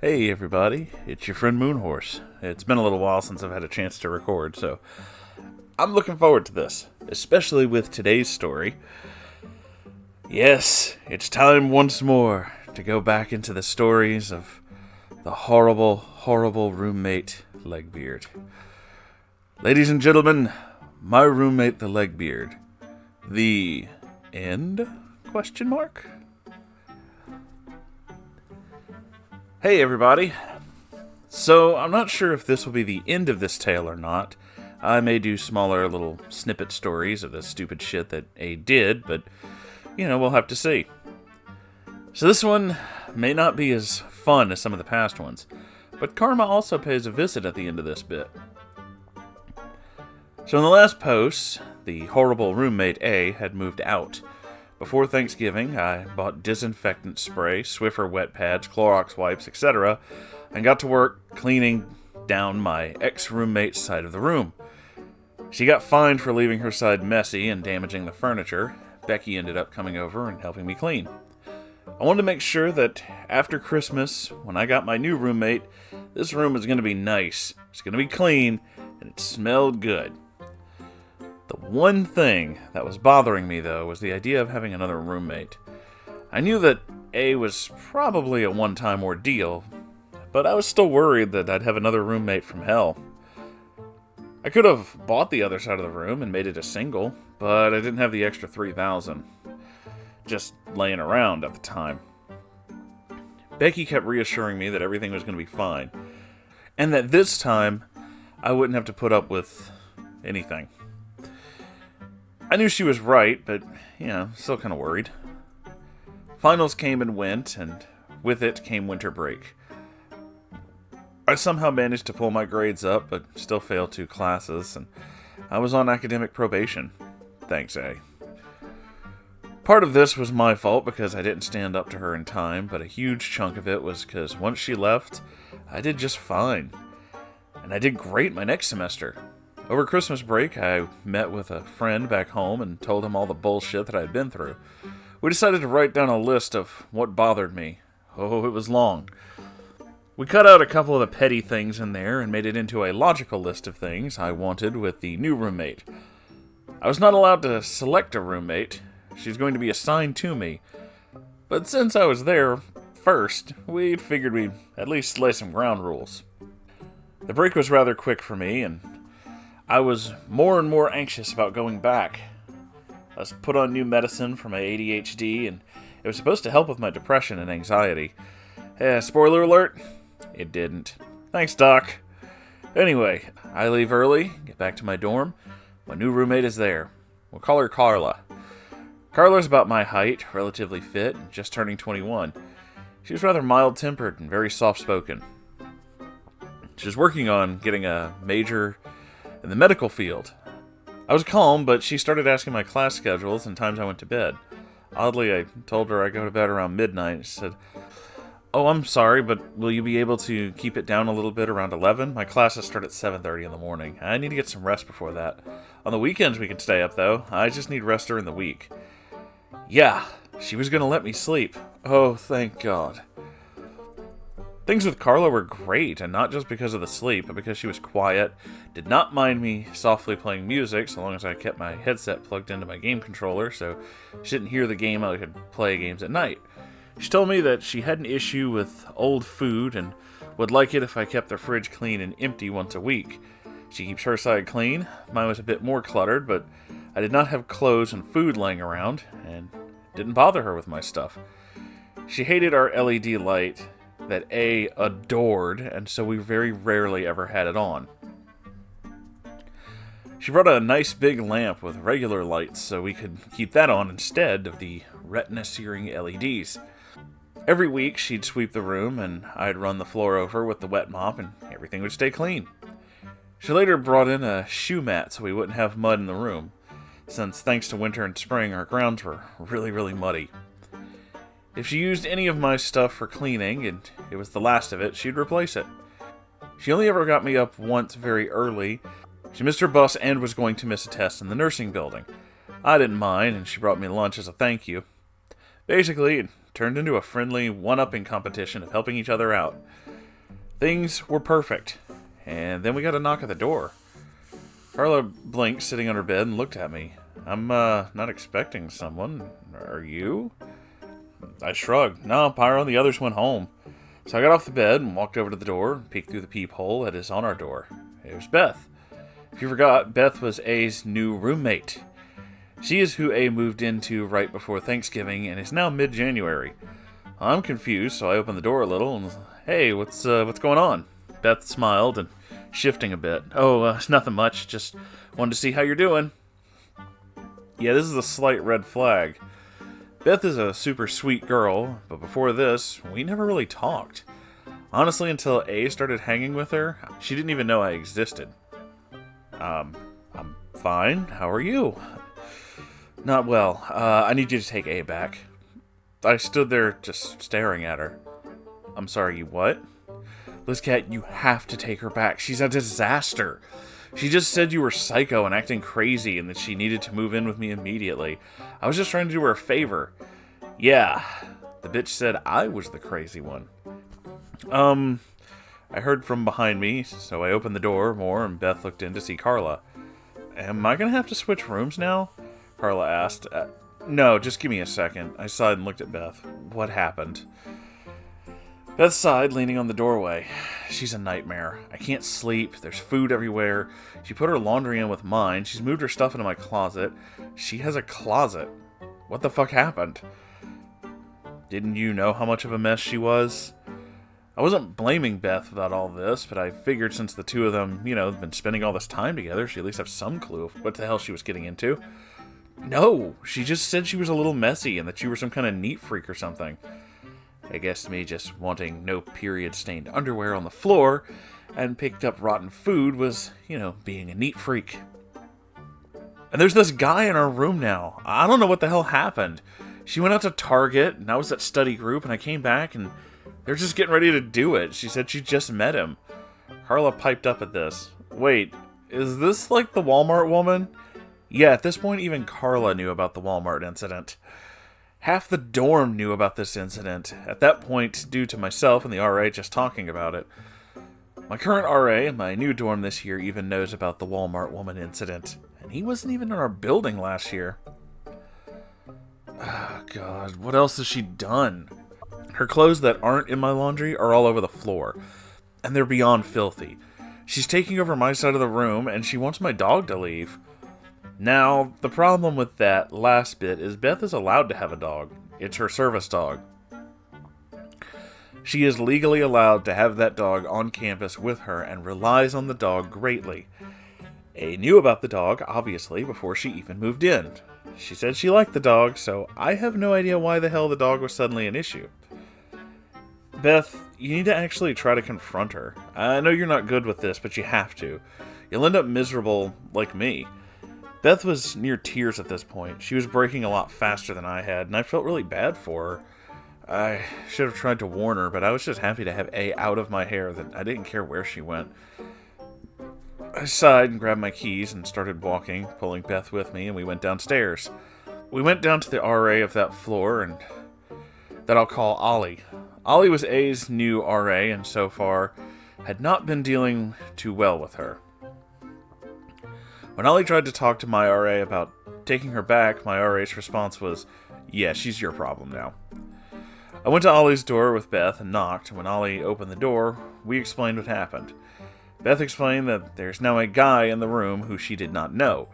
Hey everybody, it's your friend Moonhorse. It's been a little while since I've had a chance to record, so I'm looking forward to this, especially with today's story. Yes, it's time once more to go back into the stories of the horrible, horrible roommate, Legbeard. Ladies and gentlemen, my roommate, the Legbeard. The end? Question mark? Hey everybody. So, I'm not sure if this will be the end of this tale or not. I may do smaller little snippet stories of the stupid shit that A did, but, we'll have to see. So this one may not be as fun as some of the past ones, but karma also pays a visit at the end of this bit. So in the last post, the horrible roommate A had moved out. Before Thanksgiving, I bought disinfectant spray, Swiffer wet pads, Clorox wipes, etc., and got to work cleaning down my ex-roommate's side of the room. She got fined for leaving her side messy and damaging the furniture. Becky ended up coming over and helping me clean. I wanted to make sure that after Christmas, when I got my new roommate, this room was going to be nice, it's going to be clean, and it smelled good. The one thing that was bothering me, though, was the idea of having another roommate. I knew that A was probably a one-time ordeal, but I was still worried that I'd have another roommate from hell. I could have bought the other side of the room and made it a single, but I didn't have the extra $3,000 just laying around at the time. Becky kept reassuring me that everything was going to be fine, and that this time I wouldn't have to put up with anything. I knew she was right, but, still kind of worried. Finals came and went, and with it came winter break. I somehow managed to pull my grades up, but still failed 2 classes, and I was on academic probation. Thanks, A. Part of this was my fault because I didn't stand up to her in time, but a huge chunk of it was because once she left, I did just fine. And I did great my next semester. Over Christmas break, I met with a friend back home and told him all the bullshit that I had been through. We decided to write down a list of what bothered me. Oh, it was long. We cut out a couple of the petty things in there and made it into a logical list of things I wanted with the new roommate. I was not allowed to select a roommate. She's going to be assigned to me. But since I was there first, we figured we'd at least lay some ground rules. The break was rather quick for me, and I was more and more anxious about going back. I was put on new medicine for my ADHD, and it was supposed to help with my depression and anxiety. Spoiler alert, it didn't. Thanks, Doc. Anyway, I leave early, get back to my dorm. My new roommate is there. We'll call her Carla. Carla's about my height, relatively fit, and just turning 21. She was rather mild-tempered and very soft-spoken. She was working on getting a major in the medical field. I was calm, but she started asking my class schedules and times I went to bed. Oddly, I told her I go to bed around midnight. She said, "Oh, I'm sorry, but will you be able to keep it down a little bit around 11? My classes start at 7:30 in the morning. I need to get some rest before that. On the weekends we can stay up, though. I just need rest during the week." Yeah, she was going to let me sleep. Oh, thank God. Things with Carla were great, and not just because of the sleep, but because she was quiet, did not mind me softly playing music, so long as I kept my headset plugged into my game controller, so she didn't hear the game I could play games at night. She told me that she had an issue with old food, and would like it if I kept the fridge clean and empty once a week. She keeps her side clean. Mine was a bit more cluttered, but I did not have clothes and food laying around, and didn't bother her with my stuff. She hated our LED light that A adored, and so we very rarely ever had it on. She brought a nice big lamp with regular lights so we could keep that on instead of the retina-searing LEDs. Every week she'd sweep the room and I'd run the floor over with the wet mop and everything would stay clean. She later brought in a shoe mat so we wouldn't have mud in the room, since thanks to winter and spring our grounds were really, really muddy. If she used any of my stuff for cleaning, and it was the last of it, she'd replace it. She only ever got me up once very early. She missed her bus and was going to miss a test in the nursing building. I didn't mind, and she brought me lunch as a thank you. Basically, it turned into a friendly one-upping competition of helping each other out. Things were perfect, and then we got a knock at the door. Carla blinked, sitting on her bed, and looked at me. I'm, not expecting someone. Are you? I shrugged. No, Pyro and the others went home. So I got off the bed and walked over to the door and peeked through the peephole that is on our door. It was Beth. If you forgot, Beth was A's new roommate. She is who A moved into right before Thanksgiving and is now mid-January. I'm confused, so I opened the door a little and, hey, what's going on? Beth smiled and shifting a bit. Oh, nothing much. Just wanted to see how you're doing. Yeah, this is a slight red flag. Beth is a super sweet girl, but before this, we never really talked. Honestly, until A started hanging with her, she didn't even know I existed. I'm fine. How are you? Not well. I need you to take A back. I stood there just staring at her. I'm sorry, you what? Lizcat, you have to take her back. She's a disaster. She just said you were psycho and acting crazy and that she needed to move in with me immediately. I was just trying to do her a favor. Yeah, the bitch said I was the crazy one. I heard from behind me, so I opened the door more and Beth looked in to see Carla. Am I gonna have to switch rooms now? Carla asked. No, just give me a second. I sighed and looked at Beth. What happened? Beth sighed, leaning on the doorway. She's a nightmare. I can't sleep. There's food everywhere. She put her laundry in with mine. She's moved her stuff into my closet. She has a closet. What the fuck happened? Didn't you know how much of a mess she was? I wasn't blaming Beth about all this, but I figured since the two of them, have been spending all this time together, she'd at least have some clue of what the hell she was getting into. No, she just said she was a little messy and that you were some kind of neat freak or something. I guess me just wanting no period-stained underwear on the floor and picked up rotten food was, being a neat freak. And there's this guy in our room now. I don't know what the hell happened. She went out to Target, and I was at study group, and I came back, and they're just getting ready to do it. She said she just met him. Carla piped up at this. Wait, is this like the Walmart woman? Yeah, at this point, even Carla knew about the Walmart incident. Half the dorm knew about this incident, at that point due to myself and the RA just talking about it. My current RA in my new dorm this year even knows about the Walmart woman incident, and he wasn't even in our building last year. Oh, God, what else has she done? Her clothes that aren't in my laundry are all over the floor, and they're beyond filthy. She's taking over my side of the room, and she wants my dog to leave. Now, the problem with that last bit is Beth is allowed to have a dog. It's her service dog. She is legally allowed to have that dog on campus with her and relies on the dog greatly. A knew about the dog, obviously, before she even moved in. She said she liked the dog, so I have no idea why the hell the dog was suddenly an issue. Beth, you need to actually try to confront her. I know you're not good with this, but you have to. You'll end up miserable like me. Beth was near tears at this point. She was breaking a lot faster than I had, and I felt really bad for her. I should have tried to warn her, but I was just happy to have A out of my hair that I didn't care where she went. I sighed and grabbed my keys and started walking, pulling Beth with me, and we went downstairs. We went down to the RA of that floor, and that I'll call Ollie. Ollie was A's new RA, and so far had not been dealing too well with her. When Ollie tried to talk to my RA about taking her back, my RA's response was, yeah, she's your problem now. I went to Ollie's door with Beth and knocked. When Ollie opened the door, we explained what happened. Beth explained that there's now a guy in the room who she did not know.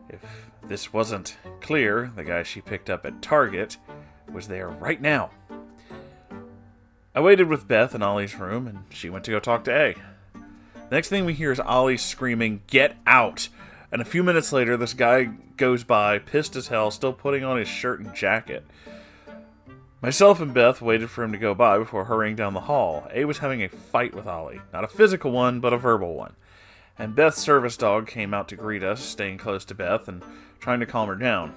If this wasn't clear, the guy she picked up at Target was there right now. I waited with Beth in Ollie's room, and she went to go talk to A. The next thing we hear is Ollie screaming, "Get out!" And a few minutes later, this guy goes by, pissed as hell, still putting on his shirt and jacket. Myself and Beth waited for him to go by before hurrying down the hall. A was having a fight with Ollie. Not a physical one, but a verbal one. And Beth's service dog came out to greet us, staying close to Beth and trying to calm her down.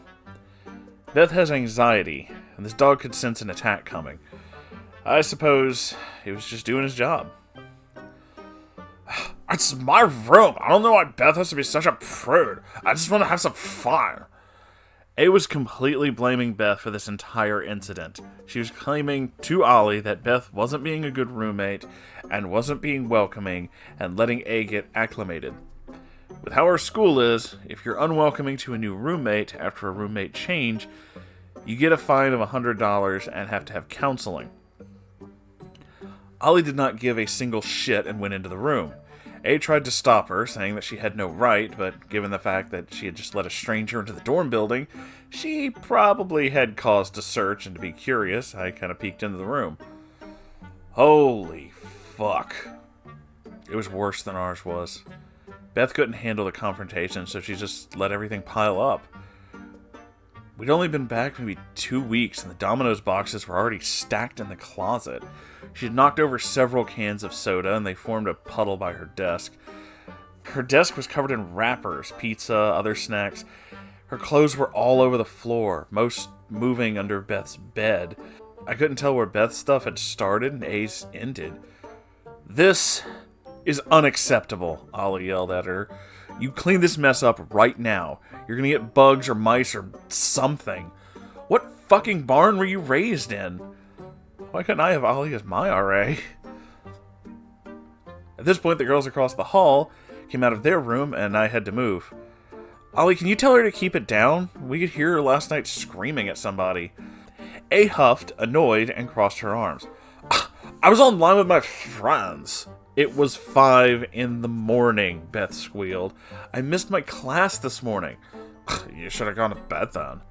Beth has anxiety, and this dog could sense an attack coming. I suppose he was just doing his job. It's my room. I don't know why Beth has to be such a prude. I just want to have some fun. A was completely blaming Beth for this entire incident. She was claiming to Ollie that Beth wasn't being a good roommate and wasn't being welcoming and letting A get acclimated. With how our school is, if you're unwelcoming to a new roommate after a roommate change, you get a fine of $100 and have to have counseling. Ollie did not give a single shit and went into the room. A tried to stop her, saying that she had no right, but given the fact that she had just let a stranger into the dorm building, she probably had cause to search and to be curious. I kind of peeked into the room. Holy fuck. It was worse than ours was. Beth couldn't handle the confrontation, so she just let everything pile up. We'd only been back maybe 2 weeks, and the Domino's boxes were already stacked in the closet. She had knocked over several cans of soda, and they formed a puddle by her desk. Her desk was covered in wrappers, pizza, other snacks. Her clothes were all over the floor, most moving under Beth's bed. I couldn't tell where Beth's stuff had started and A's ended. "This is unacceptable," Ollie yelled at her. "You clean this mess up right now. You're gonna get bugs or mice or something. What fucking barn were you raised in? Why couldn't I have Ollie as my RA?" At this point, the girls across the hall came out of their room, and I had to move. "Ollie, can you tell her to keep it down? We could hear her last night screaming at somebody." A huffed, annoyed, and crossed her arms. "I was online with my friends." "It was 5 in the morning, Beth squealed. "I missed my class this morning." "You should have gone to bed then."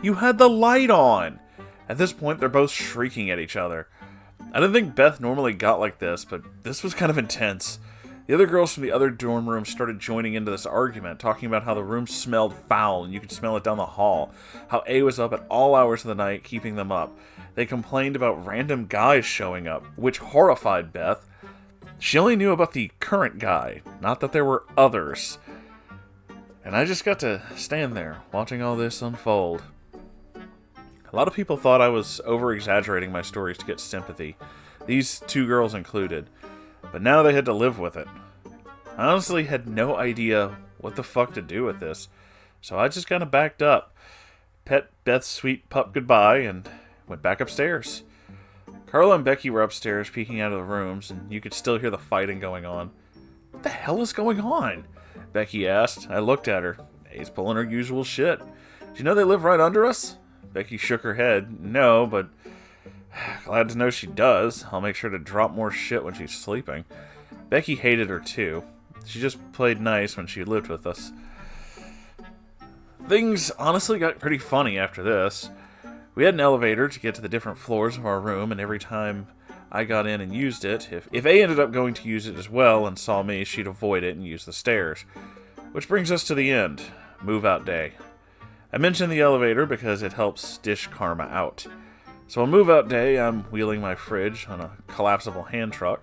"You had the light on." At this point, they're both shrieking at each other. I didn't think Beth normally got like this, but this was kind of intense. The other girls from the other dorm rooms started joining into this argument, talking about how the room smelled foul and you could smell it down the hall, how A was up at all hours of the night keeping them up. They complained about random guys showing up, which horrified Beth. She only knew about the current guy, not that there were others. And I just got to stand there, watching all this unfold. A lot of people thought I was over-exaggerating my stories to get sympathy, these 2 girls included, but now they had to live with it. I honestly had no idea what the fuck to do with this, so I just kind of backed up, pet Beth's sweet pup goodbye, and went back upstairs. Carla and Becky were upstairs peeking out of the rooms, and you could still hear the fighting going on. "What the hell is going on?" Becky asked. I looked at her. A's pulling her usual shit. "Do you know they live right under us?" Becky shook her head. "No, but glad to know she does. I'll make sure to drop more shit when she's sleeping." Becky hated her too. She just played nice when she lived with us. Things honestly got pretty funny after this. We had an elevator to get to the different floors of our room, and every time I got in and used it, if A ended up going to use it as well and saw me, she'd avoid it and use the stairs. Which brings us to the end, move-out day. I mentioned the elevator because it helps dish karma out. So on move-out day, I'm wheeling my fridge on a collapsible hand truck.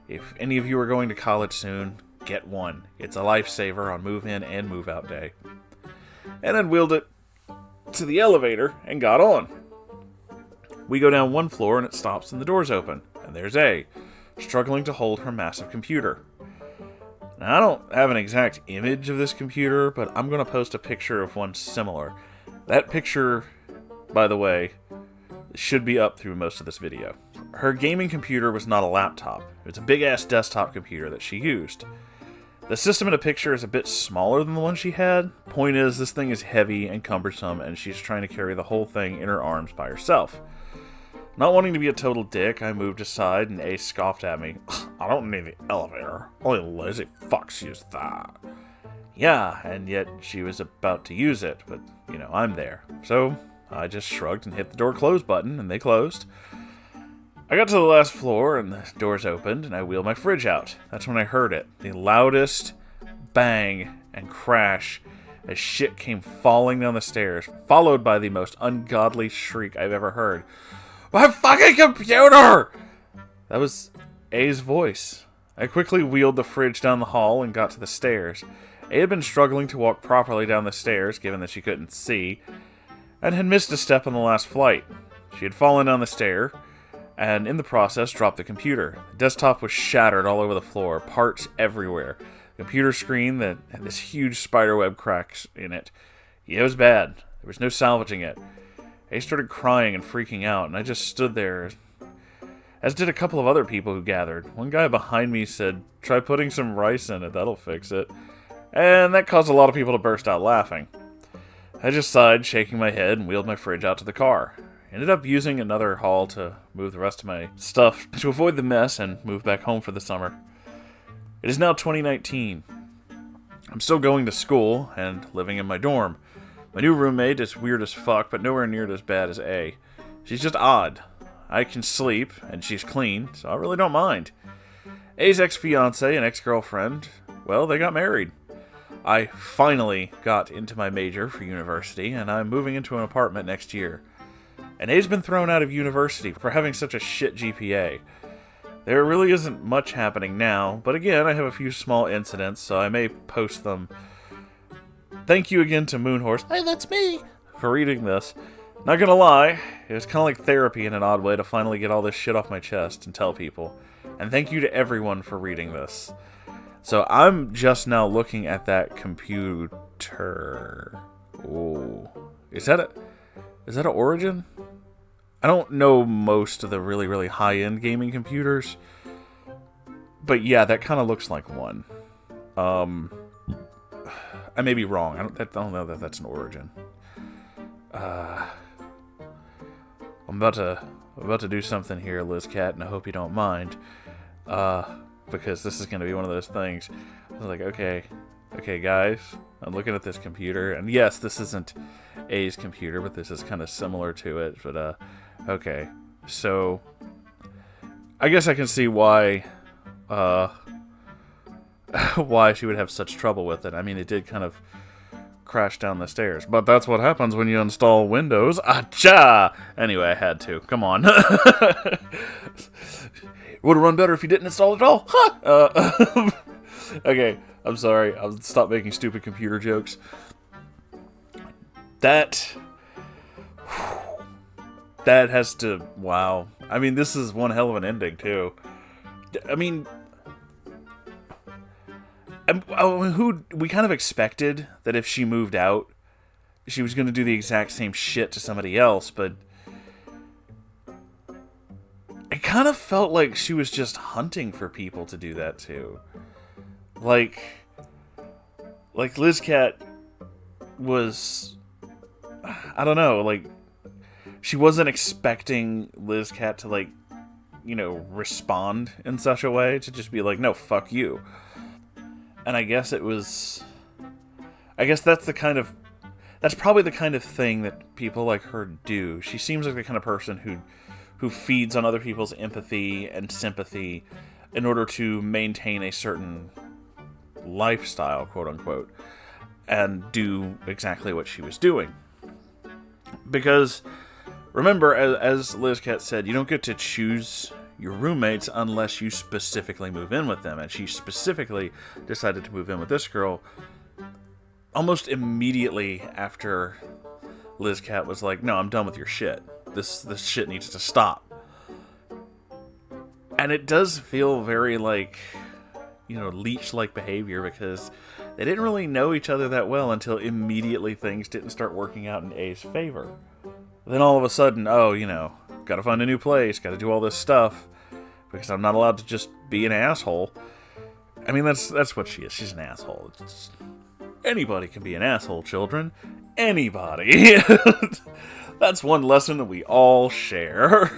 If any of you are going to college soon, get one. It's a lifesaver on move-in and move-out day. And then wheeled it to the elevator and got on. We go down 1 floor and it stops and the doors open. And there's A, struggling to hold her massive computer. Now, I don't have an exact image of this computer, but I'm going to post a picture of one similar. That picture, by the way, should be up through most of this video. Her gaming computer was not a laptop. It's a big-ass desktop computer that she used. The system in the picture is a bit smaller than the one she had. Point is, this thing is heavy and cumbersome, and she's trying to carry the whole thing in her arms by herself. Not wanting to be a total dick, I moved aside, and Ace scoffed at me. "I don't need the elevator. Only lazy fucks use that." Yeah, and yet she was about to use it, but, I'm there. So I just shrugged and hit the door close button, and they closed. I got to the last floor, and the doors opened, and I wheeled my fridge out. That's when I heard it. The loudest bang and crash as shit came falling down the stairs, followed by the most ungodly shriek I've ever heard. "My fucking computer!" That was A's voice. I quickly wheeled the fridge down the hall and got to the stairs. A had been struggling to walk properly down the stairs, given that she couldn't see, and had missed a step on the last flight. She had fallen down the stair, and in the process dropped the computer. The desktop was shattered all over the floor, parts everywhere. The computer screen that had this huge spiderweb cracks in it. Yeah, it was bad. There was no salvaging it. A started crying and freaking out, and I just stood there, as did a couple of other people who gathered. One guy behind me said, "Try putting some rice in it, that'll fix it." And that caused a lot of people to burst out laughing. I just sighed, shaking my head, and wheeled my fridge out to the car. Ended up using another haul to move the rest of my stuff to avoid the mess and move back home for the summer. It is now 2019. I'm still going to school and living in my dorm. My new roommate is weird as fuck, but nowhere near as bad as A. She's just odd. I can sleep, and she's clean, so I really don't mind. A's ex-fiancé and ex-girlfriend, well, they got married. I finally got into my major for university, and I'm moving into an apartment next year. And A's been thrown out of university for having such a shit GPA. There really isn't much happening now, but again, I have a few small incidents, so I may post them. Thank you again to Moonhorse, hey, that's me, for reading this. Not gonna lie, it was kind of like therapy in an odd way to finally get all this shit off my chest and tell people. And thank you to everyone for reading this. So I'm just now looking at that computer. Oh, is that an Origin? I don't know most of the really, really high-end gaming computers, but yeah, that kind of looks like one. I may be wrong. I don't know that that's an Origin. I'm about to do something here, Liz Cat, and I hope you don't mind. Because this is going to be one of those things. I was like, okay, guys, I'm looking at this computer, and yes, this isn't A's computer, but this is kind of similar to it. But okay, so I guess I can see why why she would have such trouble with it. I mean, it did kind of crash down the stairs, but that's what happens when you install Windows. Acha! Anyway, I had to. Come on. Would have run better if you didn't install it at all. Huh? Okay, I'm sorry. I'll stop making stupid computer jokes. That has to... Wow. I mean, this is one hell of an ending, too. I mean... we kind of expected that if she moved out, she was going to do the exact same shit to somebody else, but it kind of felt like she was just hunting for people to do that too. Like Liz Cat was, I don't know, like, she wasn't expecting Liz Cat to, like, you know, respond in such a way, to just be like, no, fuck you. And I guess that's probably the kind of thing that people like her do. She seems like the kind of person who feeds on other people's empathy and sympathy in order to maintain a certain lifestyle, quote unquote, and do exactly what she was doing. Because, remember, as Liz Cat said, you don't get to choose your roommates unless you specifically move in with them. And she specifically decided to move in with this girl almost immediately after Liz Cat was like, no, I'm done with your shit. This shit needs to stop. And it does feel very like, you know, leech-like behavior, because they didn't really know each other that well until immediately things didn't start working out in A's favor. Then all of a sudden, oh, you know, gotta find a new place, gotta do all this stuff, because I'm not allowed to just be an asshole. I mean, that's what she is. She's an asshole. Anybody can be an asshole, children. Anybody. That's one lesson that we all share.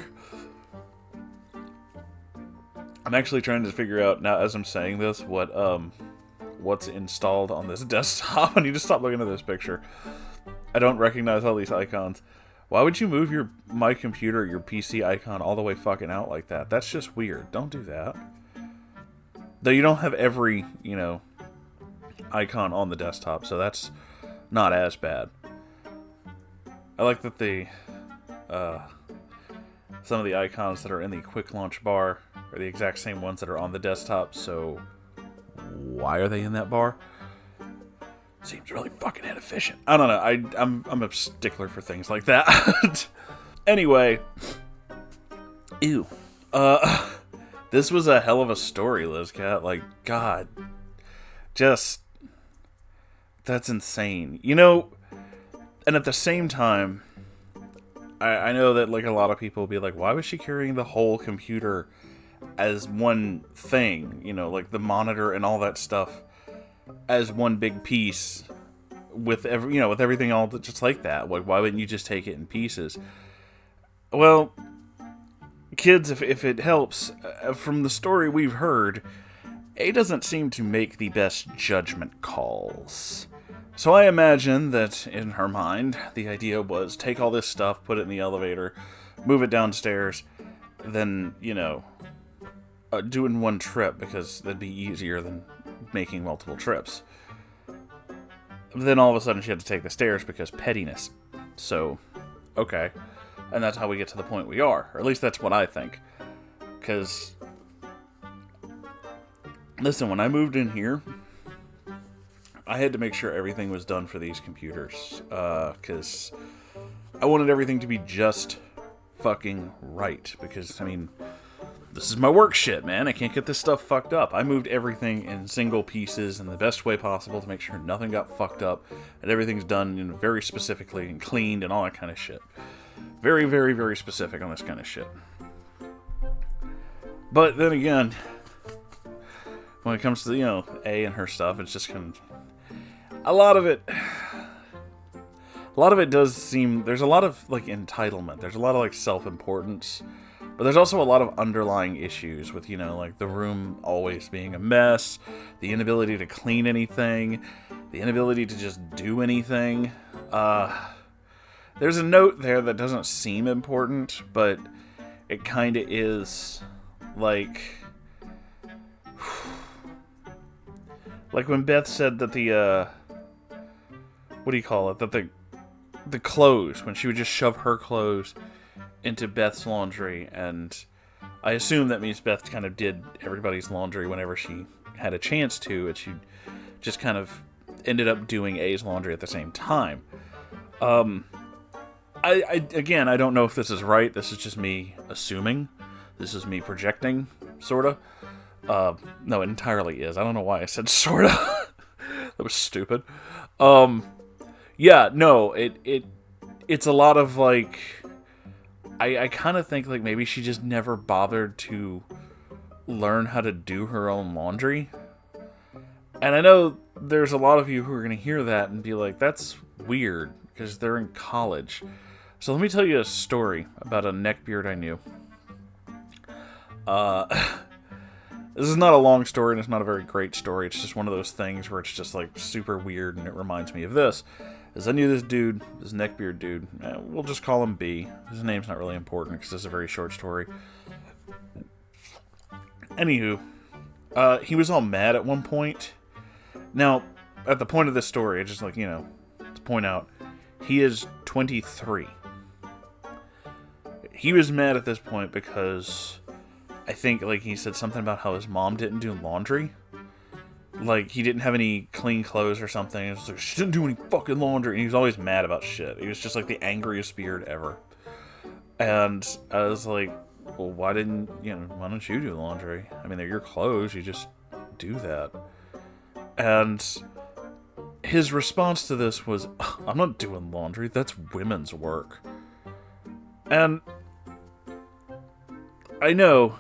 I'm actually trying to figure out, now as I'm saying this, what's installed on this desktop. I need to stop looking at this picture. I don't recognize all these icons. Why would you move your PC icon all the way fucking out like that? That's just weird. Don't do that. Though you don't have every, you know, icon on the desktop, so that's not as bad. I like that some of the icons that are in the quick launch bar are the exact same ones that are on the desktop, so why are they in that bar? Seems really fucking inefficient. I don't know. I'm a stickler for things like that. Anyway. Ew. This was a hell of a story, Liz Cat. Like, God. Just... That's insane. You know, And at the same time, I know that like a lot of people will be like, why was she carrying the whole computer as one thing? You know, like the monitor and all that stuff as one big piece with with everything all just like that. Like, why wouldn't you just take it in pieces? Well, kids, if it helps, from the story we've heard, A doesn't seem to make the best judgment calls. So I imagine that in her mind, the idea was take all this stuff, put it in the elevator, move it downstairs, then, do it in one trip, because that'd be easier than making multiple trips. But then all of a sudden she had to take the stairs because pettiness. So, okay. And that's how we get to the point we are. Or at least that's what I think. Because, listen, when I moved in here, I had to make sure everything was done for these computers. Because I wanted everything to be just fucking right. Because, this is my work shit, man. I can't get this stuff fucked up. I moved everything in single pieces in the best way possible to make sure nothing got fucked up. And everything's done very specifically and cleaned and all that kind of shit. Very, very, very specific on this kind of shit. But then again, when it comes to, A and her stuff, it's just kind of... A lot of it does seem... There's a lot of, entitlement. There's a lot of, self-importance. But there's also a lot of underlying issues with, the room always being a mess, the inability to clean anything, the inability to just do anything. There's a note there that doesn't seem important, but it kind of is, like when Beth said that the, that the clothes, when she would just shove her clothes into Beth's laundry, and I assume that means Beth kind of did everybody's laundry whenever she had a chance to, and she just kind of ended up doing A's laundry at the same time. Again, I don't know if this is right. This is just me assuming. This is me projecting, sorta. No, it entirely is. I don't know why I said sorta. That was stupid. Yeah, no, it's a lot of, I kind of think, maybe she just never bothered to learn how to do her own laundry. And I know there's a lot of you who are going to hear that and be like, that's weird, because they're in college. So let me tell you a story about a neckbeard I knew. This is not a long story, and it's not a very great story. It's just one of those things where it's just, super weird, and it reminds me of this. As I knew this dude, this neckbeard dude, we'll just call him B. His name's not really important, because it's a very short story. Anywho, he was all mad at one point. Now, at the point of this story, I just, to point out, he is 23. He was mad at this point because I think, he said something about how his mom didn't do laundry. He didn't have any clean clothes or something. It was like, she didn't do any fucking laundry. And he was always mad about shit. He was just, the angriest beard ever. And I was like, well, why don't you do laundry? They're your clothes. You just do that. And his response to this was, I'm not doing laundry. That's women's work. And I know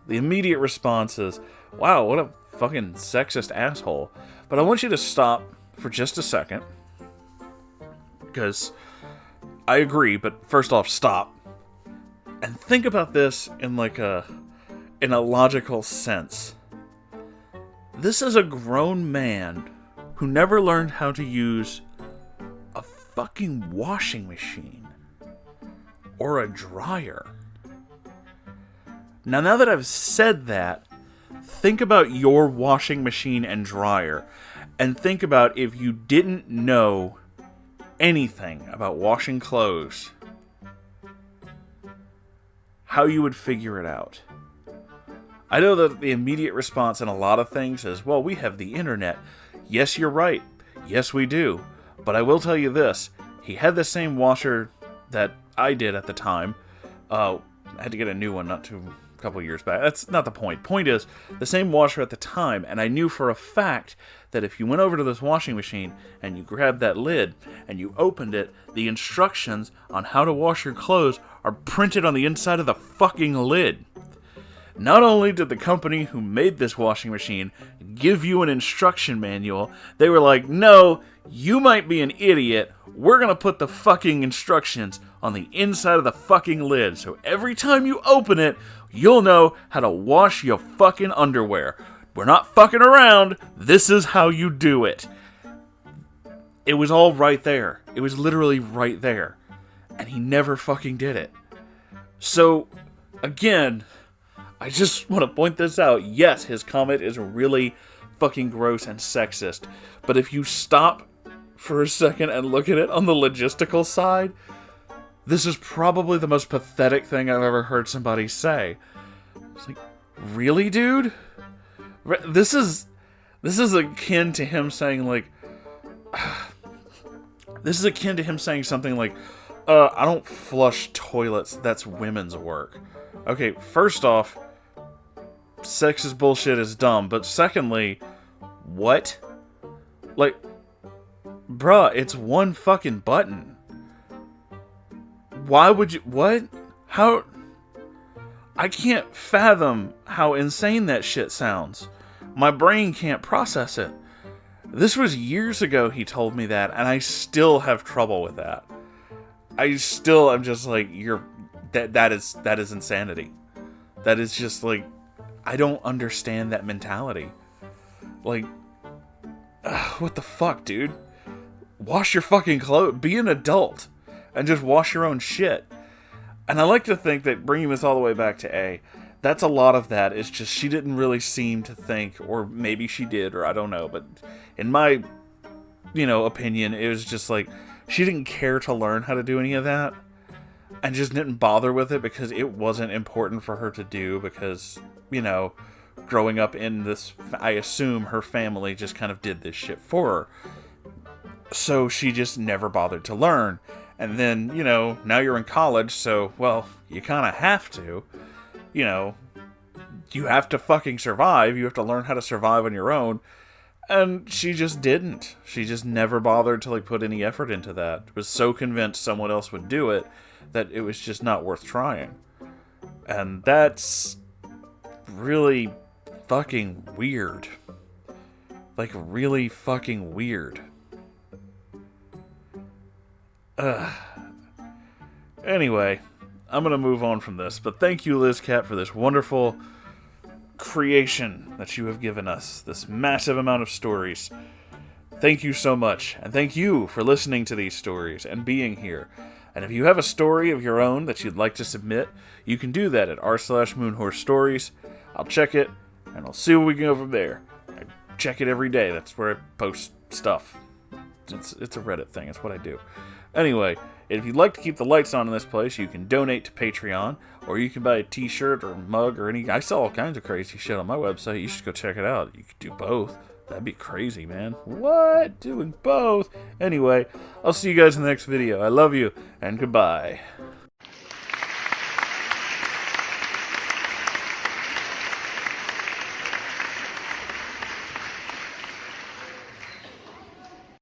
the immediate response is, wow, what a fucking sexist asshole. But I want you to stop for just a second, because I agree, but first off, stop and think about this in a logical sense. This is a grown man who never learned how to use a fucking washing machine or a dryer. Now that I've said that, think about your washing machine and dryer, and think about if you didn't know anything about washing clothes, how you would figure it out. I know that the immediate response in a lot of things is, well, we have the internet. Yes, you're right. Yes, we do. But I will tell you this. He had the same washer that I did at the time. I had to get a new one not too couple years back. That's not the point. Point is, the same washer at the time, and I knew for a fact that if you went over to this washing machine and you grabbed that lid and you opened it, the instructions on how to wash your clothes are printed on the inside of the fucking lid. Not only did the company who made this washing machine give you an instruction manual, they were like, no, you might be an idiot. We're gonna put the fucking instructions on the inside of the fucking lid, so every time you open it, you'll know how to wash your fucking underwear. We're not fucking around. This is how you do it. It was all right there. It was literally right there. And he never fucking did it. So, again, I just want to point this out. Yes, his comment is really fucking gross and sexist. But if you stop for a second and look at it on the logistical side, this is probably the most pathetic thing I've ever heard somebody say. It's like, really, dude? This is akin to him saying, like... This is akin to him saying something like, I don't flush toilets, that's women's work. Okay, first off, sexist bullshit is dumb, but secondly, what? Like, bruh, it's one fucking button. Why would you, what? How? I can't fathom how insane that shit sounds. My brain can't process it. This was years ago he told me that, and I still have trouble with that. I'm just like, that is insanity. That is just like, I don't understand that mentality. Like, what the fuck, dude? Wash your fucking clothes. Be an adult. And just wash your own shit. And I like to think that bringing this all the way back to A, that's a lot of that. It's just she didn't really seem to think, or maybe she did, or I don't know. But in my, opinion, it was just like, she didn't care to learn how to do any of that. And just didn't bother with it because it wasn't important for her to do because, growing up in this, I assume her family just kind of did this shit for her. So she just never bothered to learn. And then, now you're in college, so, well, you kind of have to. You have to fucking survive. You have to learn how to survive on your own. And she just didn't. She just never bothered to, put any effort into that. Was so convinced someone else would do it that it was just not worth trying. And that's really fucking weird. Really fucking weird. Anyway, I'm gonna move on from this, but thank you, Liz Cat, for this wonderful creation that you have given us, this massive amount of stories. Thank you so much, and thank you for listening to these stories and being here. And if you have a story of your own that you'd like to submit, you can do that at r/Moonhorse Stories. I'll check it, and I'll see where we can go from there. I check it every day. That's where I post stuff. It's a Reddit thing. It's what I do. Anyway, if you'd like to keep the lights on in this place, you can donate to Patreon, or you can buy a t-shirt or mug or I sell all kinds of crazy shit on my website. You should go check it out. You could do both. That'd be crazy, man. What? Doing both? Anyway, I'll see you guys in the next video. I love you, and goodbye.